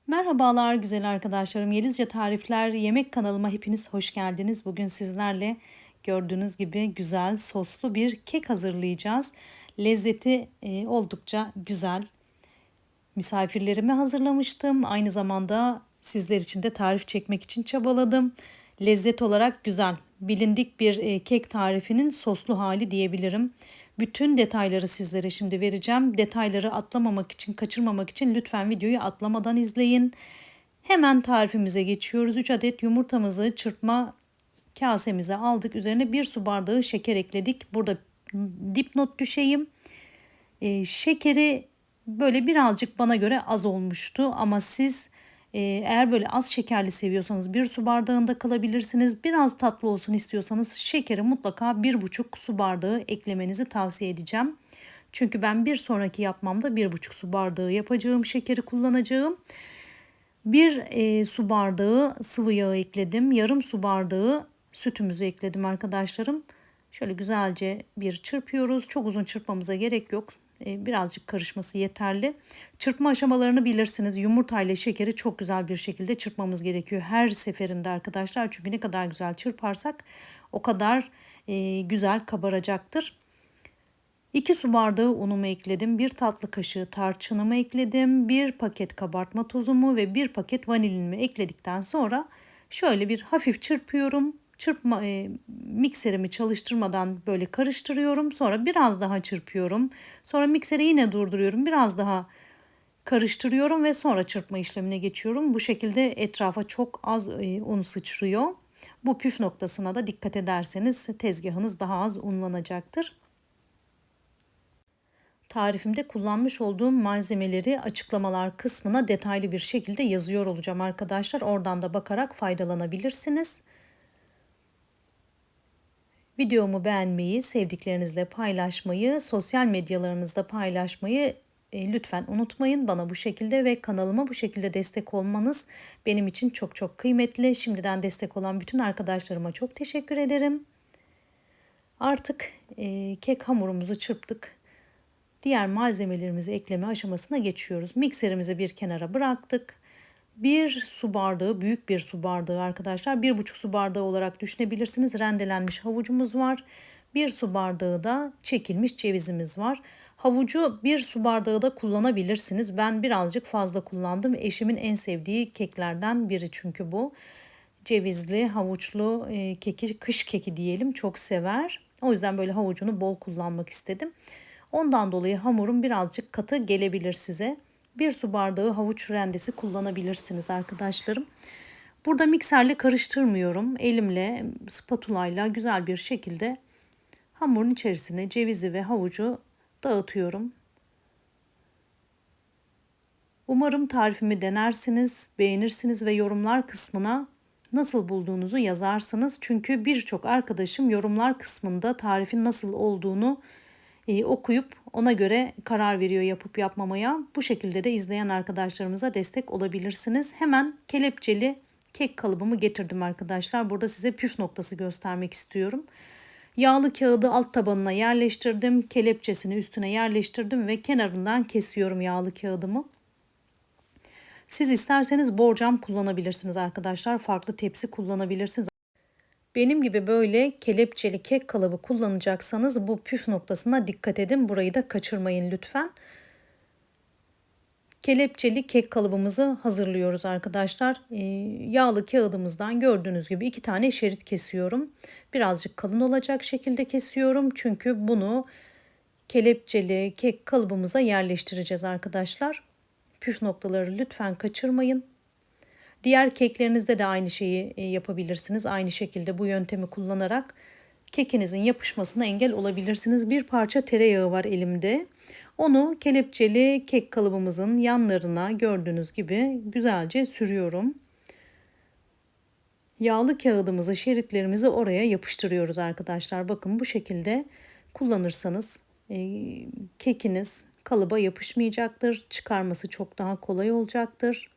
Merhabalar güzel arkadaşlarım. Yelizce Tarifler Yemek kanalıma hepiniz hoş geldiniz. Bugün sizlerle gördüğünüz gibi güzel soslu bir kek hazırlayacağız. Lezzeti oldukça güzel. Misafirlerime hazırlamıştım. Aynı zamanda sizler için de tarif çekmek için çabaladım. Lezzet olarak güzel. Bilindik bir kek tarifinin soslu hali diyebilirim. Bütün detayları sizlere şimdi vereceğim. Detayları atlamamak için, kaçırmamak için lütfen videoyu atlamadan izleyin. Hemen tarifimize geçiyoruz. 3 adet yumurtamızı çırpma kasemize aldık. Üzerine 1 su bardağı şeker ekledik. Burada dipnot düşeyim. Şekeri böyle birazcık bana göre az olmuştu ama siz eğer böyle az şekerli seviyorsanız 1 su bardağında kalabilirsiniz. Biraz tatlı olsun istiyorsanız şekeri mutlaka 1,5 su bardağı eklemenizi tavsiye edeceğim. Çünkü ben bir sonraki yapmamda 1,5 su bardağı yapacağım şekeri kullanacağım. 1 su bardağı sıvı yağ ekledim. Yarım su bardağı sütümüzü ekledim arkadaşlarım. Şöyle güzelce bir çırpıyoruz. Çok uzun çırpmamıza gerek yok. Birazcık karışması yeterli. Çırpma aşamalarını bilirsiniz. Yumurta ile şekeri çok güzel bir şekilde çırpmamız gerekiyor her seferinde arkadaşlar. Çünkü ne kadar güzel çırparsak o kadar güzel kabaracaktır. 2 su bardağı unumu ekledim. 1 tatlı kaşığı tarçınımı ekledim. 1 paket kabartma tozumu ve 1 paket vanilimi ekledikten sonra şöyle bir hafif çırpıyorum. Mikserimi çalıştırmadan böyle karıştırıyorum. Sonra biraz daha çırpıyorum. Sonra mikseri yine durduruyorum. Biraz daha karıştırıyorum ve sonra çırpma işlemine geçiyorum. Bu şekilde etrafa çok az un sıçrıyor. Bu püf noktasına da dikkat ederseniz tezgahınız daha az unlanacaktır. Tarifimde kullanmış olduğum malzemeleri açıklamalar kısmına detaylı bir şekilde yazıyor olacağım arkadaşlar. Oradan da bakarak faydalanabilirsiniz. Videomu beğenmeyi, sevdiklerinizle paylaşmayı, sosyal medyalarınızda paylaşmayı lütfen unutmayın. Bana bu şekilde ve kanalıma bu şekilde destek olmanız benim için çok çok kıymetli. Şimdiden destek olan bütün arkadaşlarıma çok teşekkür ederim. Artık kek hamurumuzu çırptık. Diğer malzemelerimizi ekleme aşamasına geçiyoruz. Mikserimizi bir kenara bıraktık. 1 su bardağı, büyük 1 su bardağı arkadaşlar, 1,5 su bardağı olarak düşünebilirsiniz. Rendelenmiş havucumuz var. 1 su bardağı da çekilmiş cevizimiz var. Havucu 1 su bardağı da kullanabilirsiniz. Ben birazcık fazla kullandım. Eşimin en sevdiği keklerden biri çünkü bu. Cevizli, havuçlu keki, kış keki diyelim, çok sever. O yüzden böyle havucunu bol kullanmak istedim. Ondan dolayı hamurum birazcık katı gelebilir size. 1 su bardağı havuç rendesi kullanabilirsiniz arkadaşlarım. Burada mikserle karıştırmıyorum. Elimle, spatula ile güzel bir şekilde hamurun içerisine cevizi ve havucu dağıtıyorum. Umarım tarifimi denersiniz, beğenirsiniz ve yorumlar kısmına nasıl bulduğunuzu yazarsınız. Çünkü birçok arkadaşım yorumlar kısmında tarifin nasıl olduğunu okuyup ona göre karar veriyor yapıp yapmamaya. Bu şekilde de izleyen arkadaşlarımıza destek olabilirsiniz. Hemen kelepçeli kek kalıbımı getirdim arkadaşlar. Burada size püf noktası göstermek istiyorum. Yağlı kağıdı alt tabanına yerleştirdim. Kelepçesini üstüne yerleştirdim ve kenarından kesiyorum yağlı kağıdımı. Siz isterseniz borcam kullanabilirsiniz arkadaşlar. Farklı tepsi kullanabilirsiniz. Benim gibi böyle kelepçeli kek kalıbı kullanacaksanız bu püf noktasına dikkat edin. Burayı da kaçırmayın lütfen. Kelepçeli kek kalıbımızı hazırlıyoruz arkadaşlar. Yağlı kağıdımızdan gördüğünüz gibi 2 tane şerit kesiyorum. Birazcık kalın olacak şekilde kesiyorum. Çünkü bunu kelepçeli kek kalıbımıza yerleştireceğiz arkadaşlar. Püf noktaları lütfen kaçırmayın. Diğer keklerinizde de aynı şeyi yapabilirsiniz. Aynı şekilde bu yöntemi kullanarak kekinizin yapışmasına engel olabilirsiniz. Bir parça tereyağı var elimde. Onu kelepçeli kek kalıbımızın yanlarına gördüğünüz gibi güzelce sürüyorum. Yağlı kağıdımızı, şeritlerimizi oraya yapıştırıyoruz arkadaşlar. Bakın bu şekilde kullanırsanız kekiniz kalıba yapışmayacaktır. Çıkarması çok daha kolay olacaktır.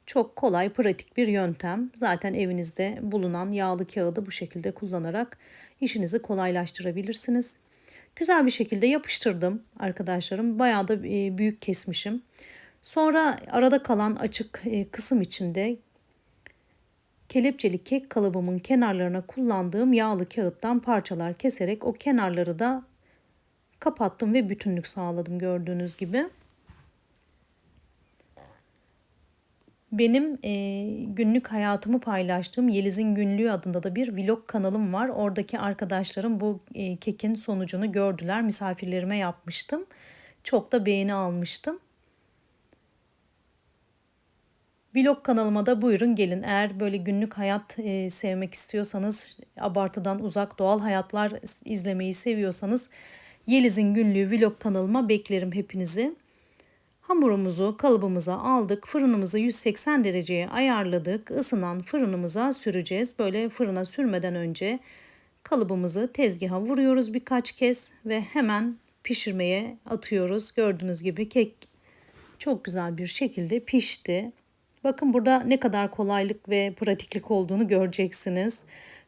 Çok kolay, pratik bir yöntem. Zaten evinizde bulunan yağlı kağıdı bu şekilde kullanarak işinizi kolaylaştırabilirsiniz. Güzel bir şekilde yapıştırdım arkadaşlarım. Bayağı da büyük kesmişim. Sonra arada kalan açık kısım içinde kelepçeli kek kalıbımın kenarlarına kullandığım yağlı kağıttan parçalar keserek o kenarları da kapattım ve bütünlük sağladım gördüğünüz gibi. Benim günlük hayatımı paylaştığım Yeliz'in Günlüğü adında da bir vlog kanalım var. Oradaki arkadaşlarım bu kekin sonucunu gördüler. Misafirlerime yapmıştım. Çok da beğeni almıştım. Vlog kanalıma da buyurun gelin. Eğer böyle günlük hayat sevmek istiyorsanız, abartıdan uzak doğal hayatlar izlemeyi seviyorsanız Yeliz'in Günlüğü vlog kanalıma beklerim hepinizi. Hamurumuzu kalıbımıza aldık. Fırınımızı 180 dereceye ayarladık. Isınan fırınımıza süreceğiz. Böyle fırına sürmeden önce kalıbımızı tezgaha vuruyoruz birkaç kez ve hemen pişirmeye atıyoruz. Gördüğünüz gibi kek çok güzel bir şekilde pişti. Bakın burada ne kadar kolaylık ve pratiklik olduğunu göreceksiniz.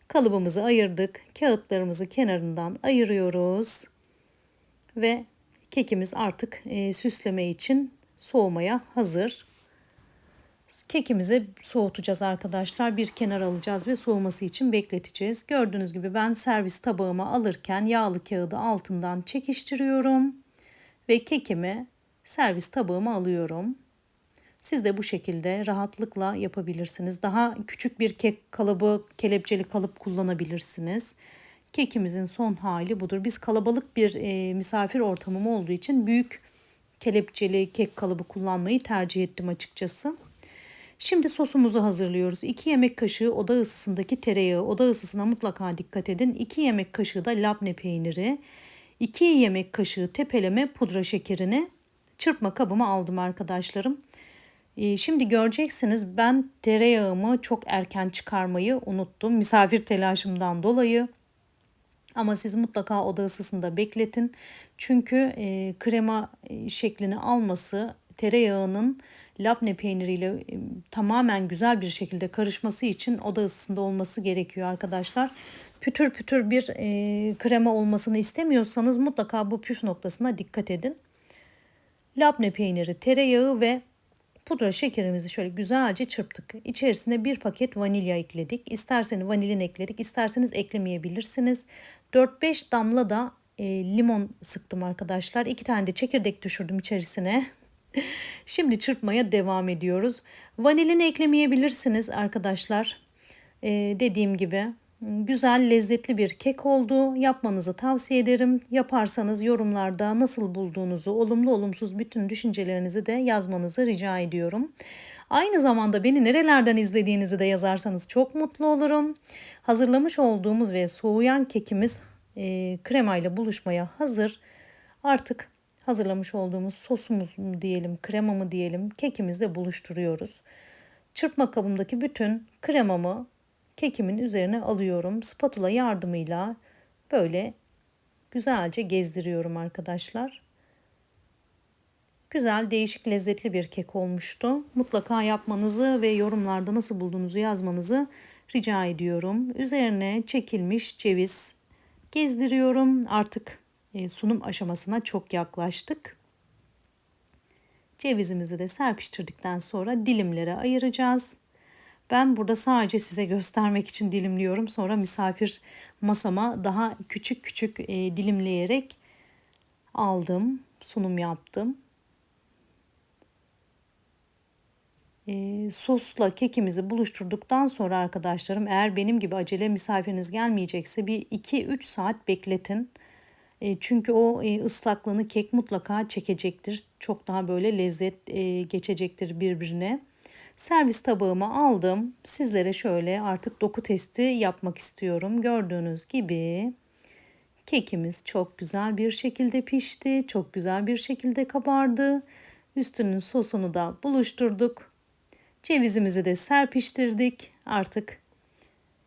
Kalıbımızı ayırdık. Kağıtlarımızı kenarından ayırıyoruz. Ve kekimiz artık süsleme için soğumaya hazır. Kekimizi soğutacağız arkadaşlar. Bir kenara alacağız ve soğuması için bekleteceğiz. Gördüğünüz gibi ben servis tabağıma alırken yağlı kağıdı altından çekiştiriyorum. Ve kekimi servis tabağıma alıyorum. Siz de bu şekilde rahatlıkla yapabilirsiniz. Daha küçük bir kek kalıbı, kelepçeli kalıp kullanabilirsiniz. Kekimizin son hali budur. Biz kalabalık bir misafir ortamım olduğu için büyük kelepçeli kek kalıbı kullanmayı tercih ettim açıkçası. Şimdi sosumuzu hazırlıyoruz. 2 yemek kaşığı oda ısısındaki tereyağı. Oda ısısına mutlaka dikkat edin. 2 yemek kaşığı da labne peyniri. 2 yemek kaşığı tepeleme pudra şekerini çırpma kabıma aldım arkadaşlarım. Şimdi göreceksiniz ben tereyağımı çok erken çıkarmayı unuttum. Misafir telaşımdan dolayı. Ama siz mutlaka oda ısısında bekletin. Çünkü krema şeklini alması tereyağının labne peyniriyle tamamen güzel bir şekilde karışması için oda ısısında olması gerekiyor arkadaşlar. Pütür pütür bir krema olmasını istemiyorsanız mutlaka bu püf noktasına dikkat edin. Labne peyniri, tereyağı ve pudra şekerimizi şöyle güzelce çırptık. İçerisine bir paket vanilya ekledik. İsterseniz vanilin ekledik, isterseniz eklemeyebilirsiniz. 4-5 damla da limon sıktım arkadaşlar. 2 tane de çekirdek düşürdüm içerisine. Şimdi çırpmaya devam ediyoruz. Vanilini eklemeyebilirsiniz arkadaşlar. Dediğim gibi güzel lezzetli bir kek oldu. Yapmanızı tavsiye ederim. Yaparsanız yorumlarda nasıl bulduğunuzu, olumlu olumsuz bütün düşüncelerinizi de yazmanızı rica ediyorum. Aynı zamanda beni nerelerden izlediğinizi de yazarsanız çok mutlu olurum. Hazırlamış olduğumuz ve soğuyan kekimiz kremayla buluşmaya hazır. Artık hazırlamış olduğumuz sosumuz mu diyelim, krema mı diyelim, kekimizle buluşturuyoruz. Çırpma kabımdaki bütün kremamı kekimin üzerine alıyorum. Spatula yardımıyla böyle güzelce gezdiriyorum arkadaşlar. Güzel, değişik, lezzetli bir kek olmuştu. Mutlaka yapmanızı ve yorumlarda nasıl bulduğunuzu yazmanızı rica ediyorum. Üzerine çekilmiş ceviz gezdiriyorum. Artık sunum aşamasına çok yaklaştık. Cevizimizi de serpiştirdikten sonra dilimlere ayıracağız. Ben burada sadece size göstermek için dilimliyorum. Sonra misafir masama daha küçük küçük dilimleyerek aldım, sunum yaptım. Sosla kekimizi buluşturduktan sonra arkadaşlarım eğer benim gibi acele misafiriniz gelmeyecekse bir 2-3 saat bekletin. Çünkü o ıslaklığını kek mutlaka çekecektir. Çok daha böyle lezzet geçecektir birbirine. Servis tabağıma aldım. Sizlere şöyle artık doku testi yapmak istiyorum. Gördüğünüz gibi kekimiz çok güzel bir şekilde pişti. Çok güzel bir şekilde kabardı. Üstünün sosunu da buluşturduk. Cevizimizi de serpiştirdik. Artık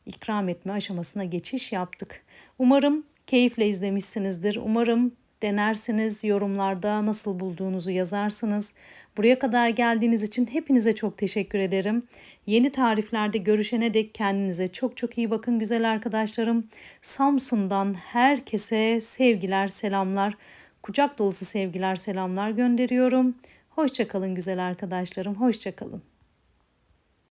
ikram etme aşamasına geçiş yaptık. Umarım keyifle izlemişsinizdir. Umarım denersiniz, yorumlarda nasıl bulduğunuzu yazarsınız. Buraya kadar geldiğiniz için hepinize çok teşekkür ederim. Yeni tariflerde görüşene dek kendinize çok çok iyi bakın güzel arkadaşlarım. Samsun'dan herkese sevgiler, selamlar, kucak dolusu sevgiler, selamlar gönderiyorum. Hoşça kalın güzel arkadaşlarım, hoşça kalın.